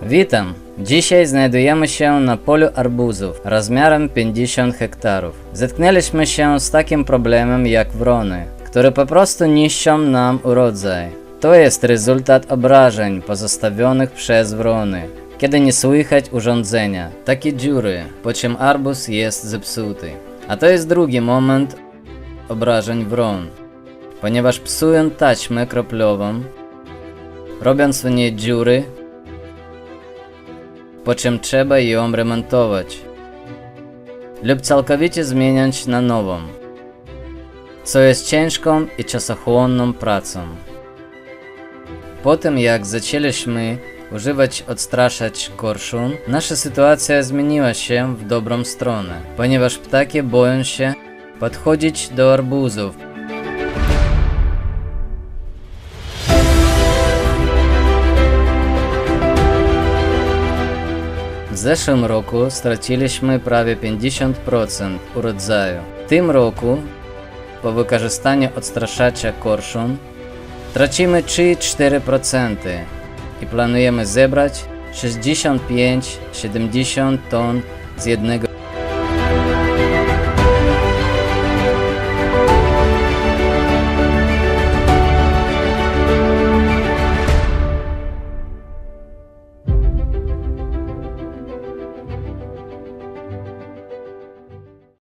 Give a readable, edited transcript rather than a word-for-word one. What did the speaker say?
Witam! Dzisiaj znajdujemy się na polu arbuzów rozmiarem 50 hektarów. Zetknęliśmy się z takim problemem jak wrony, które po prostu niszczą nam urodzaj. To jest rezultat obrażeń pozostawionych przez wrony, kiedy nie słychać urządzenia, takie dziury, po czym arbuz jest zepsuty. A to jest drugi moment obrażeń wron, ponieważ psują taśmę kroplową, robiąc w niej dziury, po czym trzeba ją remontować lub całkowicie zmieniać na nową, co jest ciężką i czasochłonną pracą. Po tym jak zaczęliśmy używać odstraszacz korszun, nasza sytuacja zmieniła się w dobrą stronę, ponieważ ptaki boją się podchodzić do arbuzów. W zeszłym roku straciliśmy prawie 50% urodzaju. W tym roku, po wykorzystaniu odstraszacza korszun, tracimy 3-4% i planujemy zebrać 65-70 ton z 1